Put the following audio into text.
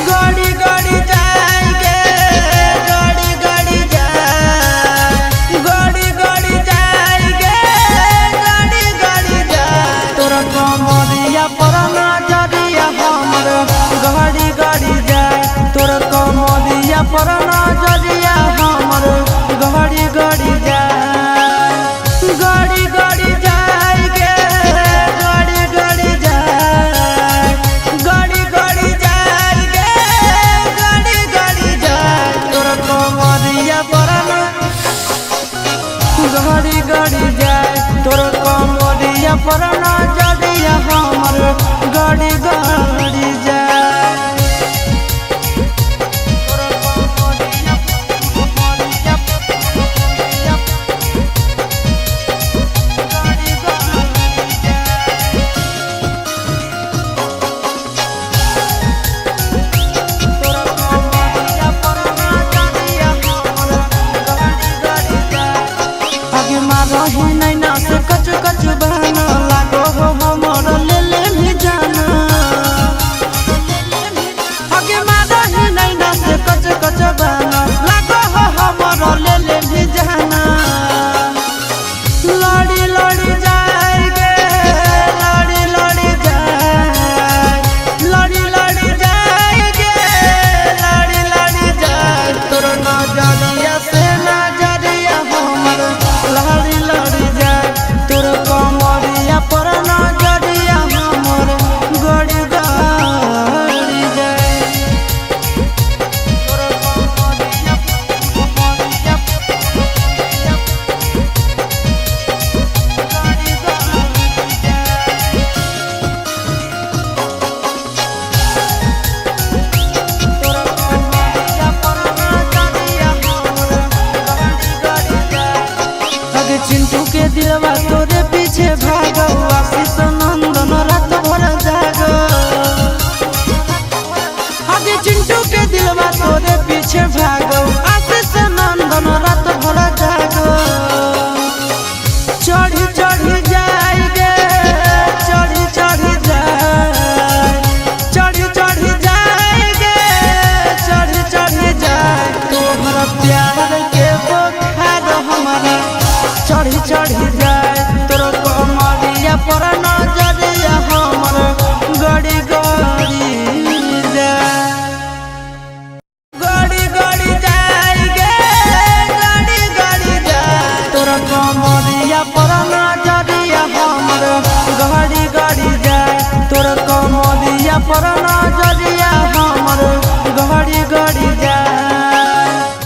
गड़ी गड़ी जाएंगे गड़ी गड़ी जाए गड़ी गड़ी जाएंगे गड़ी गड़ी जाए तोरा कमरिया पर नजरिया हमर गड़ी गड़ी जाए तोरा कमरिया पर नजरिया हमर गड़ी गड़ी जाए गड़ी गड़ी जाएंगे गड़ी गड़ी जाए गड़ी गड़ी जाएंगे गड़ी गड़ी जाए तोरा कमरिया पर गड़ी गड़ी जाए तोरा कमरिया पर नजरिया हमर गड़ी गड़ी जाए रही नैना से कच कच बहना लागो हो हमर ले ले भी जाना आगे रही नैना से कच कच बहना लागो हो हमर ले ले भी जाना लड़ी लड़ी जाएंगे लड़ी लड़ी जाए लड़ी लड़ी जाएंगे लड़ी लड़ी जाए तोर नजरिया से नजरिया हमर लड़ी लड़ी जाए तोर कमरिया पर नजरिया हमर गड़ी गड़ी जाए तोर कमरिया गड़ी गड़ी जाए तोर कमरिया पर नजरिया हमर गड़ी गड़ी जाए चिंटू के दिलवा तोरे पीछे भागो आशीष नंदन रात भर जागो आगे चिंटू के दिलवा तोरे पीछे भागो आशीष नंदन रात भर जागो चढ़ी चढ़ी जाएंगे चढ़ी चढ़ी जाए चढ़ी चढ़ी जाएंगे चढ़ी चढ़ी जाए तोहरा प्यार के बुखार हमारा चढ़ी चढ़ी जाए तोर कमरिया पर नजरिया हमर गड़ी गड़ी जाए गड़ी गड़ी जाएंगे गड़ी गड़ी जाए तोर कमरिया पर नजरिया हमर गड़ी गड़ी जाए तोर कमरिया पर नजरिया